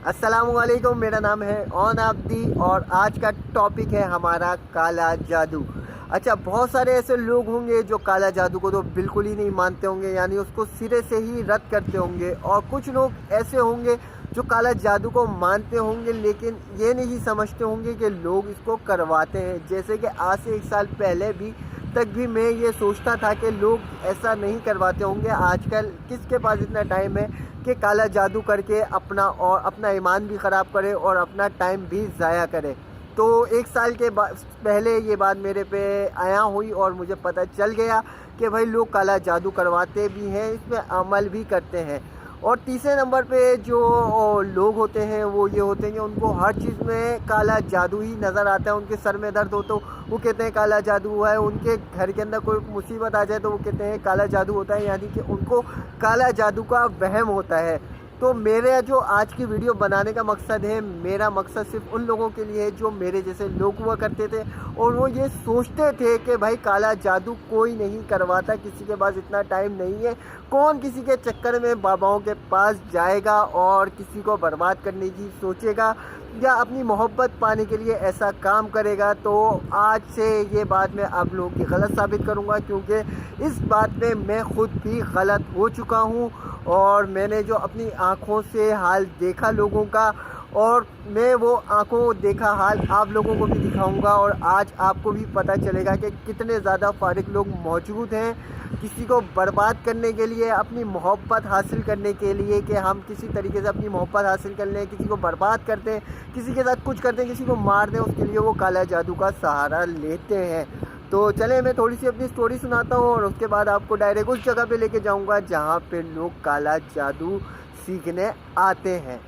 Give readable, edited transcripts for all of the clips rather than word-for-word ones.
अस्सलामुअलैकुम, मेरा नाम है ऑन आब्दी और आज का टॉपिक है हमारा काला जादू। अच्छा, बहुत सारे ऐसे लोग होंगे जो काला जादू को तो बिल्कुल ही नहीं मानते होंगे, यानी उसको सिरे से ही रद्द करते होंगे, और कुछ लोग ऐसे होंगे जो काला जादू को मानते होंगे लेकिन ये नहीं समझते होंगे कि लोग इसको करवाते हैं। जैसे कि आज से 1 साल पहले भी तक भी मैं ये सोचता था कि लोग ऐसा नहीं करवाते होंगे। आजकल किसके पास इतना टाइम है कि काला जादू करके अपना ईमान भी ख़राब करे और अपना टाइम भी ज़ाया करे। तो 1 साल के बाद पहले ये बात मेरे पे आया हुई और मुझे पता चल गया कि भाई लोग काला जादू करवाते भी हैं, इसमें अमल भी करते हैं। और तीसरे नंबर पे जो लोग होते हैं वो ये होते हैं कि उनको हर चीज़ में काला जादू ही नज़र आता है। उनके सर में दर्द हो तो वो कहते हैं काला जादू हुआ है, उनके घर के अंदर कोई मुसीबत आ जाए तो वो कहते हैं काला जादू होता है, यानी कि उनको काला जादू का वहम होता है। तो मेरे जो आज की वीडियो बनाने का मकसद है, मेरा मकसद सिर्फ उन लोगों के लिए है जो मेरे जैसे लोग हुआ करते थे और वो ये सोचते थे कि भाई काला जादू कोई नहीं करवाता, किसी के पास इतना टाइम नहीं है, कौन किसी के चक्कर में बाबाओं के पास जाएगा और किसी को बर्बाद करने की सोचेगा या अपनी मोहब्बत पाने के लिए ऐसा काम करेगा। तो आज से ये बात मैं आप लोगों की गलत साबित करूंगा, क्योंकि इस बात में मैं खुद भी गलत हो चुका हूं और मैंने जो अपनी आँखों से हाल देखा लोगों का, और मैं वो आँखों देखा हाल आप लोगों को भी दिखाऊंगा। और आज आपको भी पता चलेगा कि कितने ज़्यादा फारिग लोग मौजूद हैं किसी को बर्बाद करने के लिए, अपनी मोहब्बत हासिल करने के लिए, कि हम किसी तरीके से अपनी मोहब्बत हासिल कर लें, किसी को बर्बाद करते हैं, किसी के साथ कुछ करते हैं, किसी को मार दें, उसके लिए वो काला जादू का सहारा लेते हैं। तो चले मैं थोड़ी सी अपनी स्टोरी सुनाता हूँ और उसके बाद आपको डायरेक्ट उस जगह पे लेके जाऊँगा जहाँ पे लोग काला जादू सीखने आते हैं।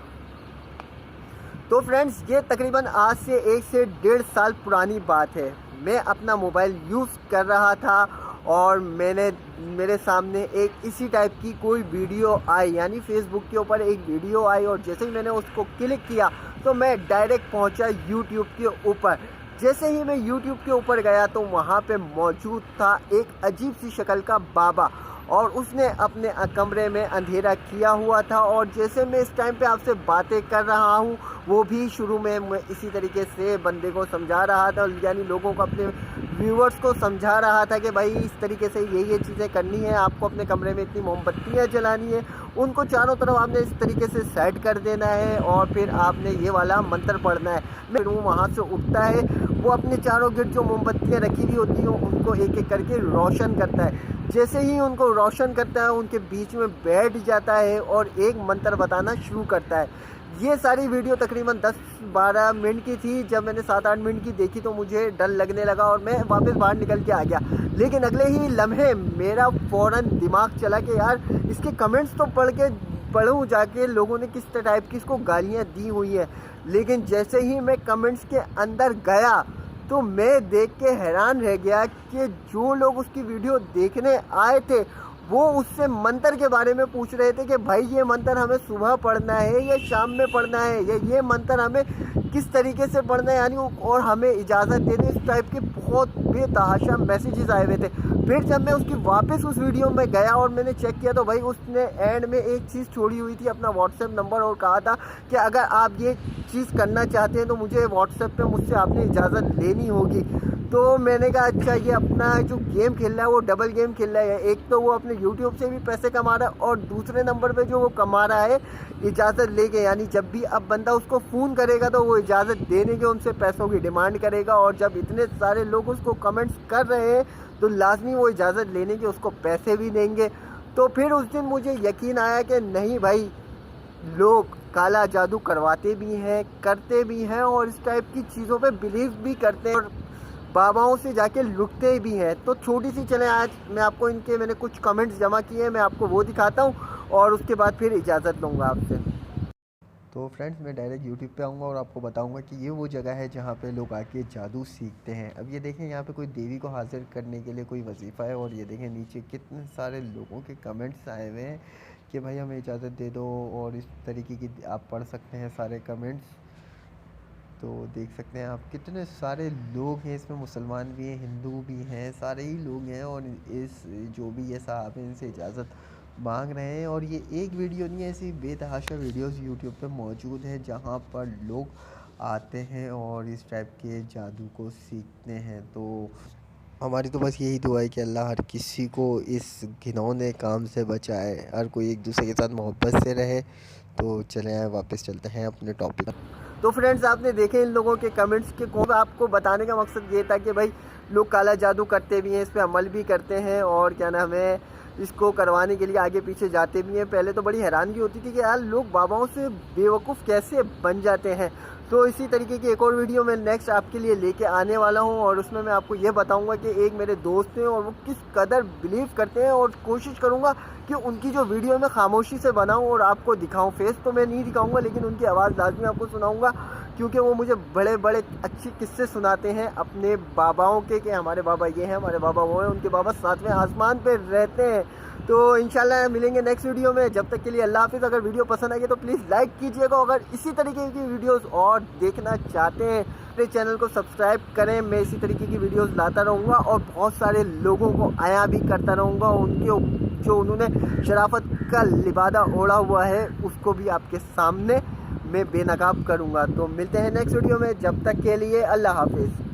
तो फ्रेंड्स, ये तकरीबन आज से 1 से 1.5 साल पुरानी बात है। मैं अपना मोबाइल यूज़ कर रहा था और मेरे सामने एक इसी टाइप की कोई वीडियो आई, यानी फेसबुक के ऊपर एक वीडियो आई, और जैसे ही मैंने उसको क्लिक किया तो मैं डायरेक्ट पहुंचा यूट्यूब के ऊपर। जैसे ही मैं यूट्यूब के ऊपर गया तो वहाँ पे मौजूद था एक अजीब सी शक्ल का बाबा, और उसने अपने कमरे में अंधेरा किया हुआ था। और जैसे मैं इस टाइम पे आपसे बातें कर रहा हूँ, वो भी शुरू में मैं इसी तरीके से बंदे को समझा रहा था, यानी लोगों को, अपने व्यूवर्स को समझा रहा था कि भाई इस तरीके से ये चीज़ें करनी है, आपको अपने कमरे में इतनी मोमबत्तियाँ जलानी है, उनको चारों तरफ आपने इस तरीके से सेट कर देना है और फिर आपने ये वाला मंत्र पढ़ना है। फिर वो वहाँ से उठता है, वो अपने चारों गिर्द जो मोमबत्तियाँ रखी हुई होती हैं उनको एक एक करके रोशन करता है। जैसे ही उनको रोशन करता है उनके बीच में बैठ जाता है और एक मंत्र बताना शुरू करता है। ये सारी वीडियो तकरीबन 10-12 मिनट की थी। जब मैंने 7-8 मिनट की देखी तो मुझे डर लगने लगा और मैं वापस बाहर निकल के आ गया। लेकिन अगले ही लम्हे मेरा फ़ौरन दिमाग चला कि यार इसके कमेंट्स तो पढ़ूँ जाके, लोगों ने किस टाइप की इसको गालियाँ दी हुई है। लेकिन जैसे ही मैं कमेंट्स के अंदर गया तो मैं देख के हैरान रह गया कि जो लोग उसकी वीडियो देखने आए थे वो उससे मंत्र के बारे में पूछ रहे थे कि भाई ये मंत्र हमें सुबह पढ़ना है या शाम में पढ़ना है, या ये मंत्र हमें किस तरीके से पढ़ना है, यानी और हमें इजाज़त दे दें। इस टाइप के बहुत बेतहाशा मैसेजेस आए हुए थे। फिर जब मैं उसकी वापस उस वीडियो में गया और मैंने चेक किया तो भाई उसने एंड में एक चीज़ छोड़ी हुई थी, अपना व्हाट्सएप नंबर, और कहा था कि अगर आप ये चीज़ करना चाहते हैं तो मुझे व्हाट्सएप पे मुझसे आपने इजाज़त लेनी होगी। तो मैंने कहा अच्छा, ये अपना जो गेम खेल रहा है वो डबल गेम खेल रहा है। एक तो वो अपने यूट्यूब से भी पैसे कमा रहा है और दूसरे नंबर पे जो वो कमा रहा है इजाज़त लेके, यानी जब भी अब बंदा उसको फ़ोन करेगा तो वो इजाज़त देने के उनसे पैसों की डिमांड करेगा, और जब इतने सारे लोग उसको कमेंट्स कर रहे हैं तो लाजमी वो इजाज़त लेने के उसको पैसे भी देंगे। तो फिर उस दिन मुझे यकीन आया कि नहीं भाई, लोग काला जादू करवाते भी हैं, करते भी हैं, और इस टाइप की चीज़ों पे बिलीव भी करते हैं और बाबाओं से जाके लुटते भी हैं। तो छोटी सी चलें, आज मैं आपको मैंने कुछ कमेंट्स जमा किए हैं, मैं आपको वो दिखाता हूँ और उसके बाद फिर इजाज़त लूँगा आपसे। तो फ्रेंड्स, मैं डायरेक्ट यूट्यूब पे आऊँगा और आपको बताऊँगा कि ये वो जगह है जहाँ पे लोग आके जादू सीखते हैं। अब ये देखें, यहाँ पे कोई देवी को हाज़िर करने के लिए कोई वजीफ़ा है, और ये देखें नीचे कितने सारे लोगों के कमेंट्स आए हुए हैं कि भाई हमें इजाज़त दे दो, और इस तरीके की आप पढ़ सकते हैं सारे कमेंट्स। तो देख सकते हैं आप कितने सारे लोग हैं इसमें, मुसलमान भी हैं, हिंदू भी हैं, सारे ही लोग हैं, और इस जो भी ये साहब हैं इनसे इजाज़त मांग रहे हैं। और ये एक वीडियो नहीं है, ऐसी बेतहाशा वीडियोस यूट्यूब पे मौजूद है जहाँ पर लोग आते हैं और इस टाइप के जादू को सीखते हैं। तो हमारी तो बस यही दुआ है कि अल्लाह हर किसी को इस घिनौने काम से बचाए, हर कोई एक दूसरे के साथ मोहब्बत से रहे। तो चले आए, वापस चलते हैं अपने टॉपिक। तो फ्रेंड्स, आपने देखे इन लोगों के कमेंट्स के कौन, आपको बताने का मकसद ये था कि भाई लोग काला जादू करते भी हैं, इस पे अमल भी करते हैं और क्या नाम है, इसको करवाने के लिए आगे पीछे जाते भी हैं। पहले तो बड़ी हैरानगी होती थी कि यार लोग बाबाओं से बेवकूफ़ कैसे बन जाते हैं। तो इसी तरीके की एक और वीडियो मैं नेक्स्ट आपके लिए लेके आने वाला हूं और उसमें मैं आपको ये बताऊंगा कि एक मेरे दोस्त हैं और वो किस कदर बिलीव करते हैं, और कोशिश करूंगा कि उनकी जो वीडियो मैं खामोशी से बनाऊं और आपको दिखाऊं। फेस तो मैं नहीं दिखाऊंगा लेकिन उनकी आवाज़ लाजमी आपको सुनाऊंगा, क्योंकि वो मुझे बड़े बड़े अच्छे किस्से सुनाते हैं अपने बाबाओं के, कि हमारे बाबा ये हैं, हमारे बाबा वो हैं, उनके बाबा सातवें आसमान पे रहते हैं। तो इंशाल्लाह मिलेंगे नेक्स्ट वीडियो में। जब तक के लिए अल्लाह हाफिज़। अगर वीडियो पसंद आई तो प्लीज़ लाइक कीजिएगा। अगर इसी तरीके की वीडियोस और देखना चाहते हैं मेरे चैनल को सब्सक्राइब करें। मैं इसी तरीके की वीडियोस लाता रहूँगा और बहुत सारे लोगों को आया भी करता रहूँगा। उनके जो उन्होंने शराफत का लिबादा ओढ़ा हुआ है उसको भी आपके सामने मैं बेनकाब करूँगा। तो मिलते हैं नेक्स्ट वीडियो में, जब तक के लिए अल्लाह हाफिज़।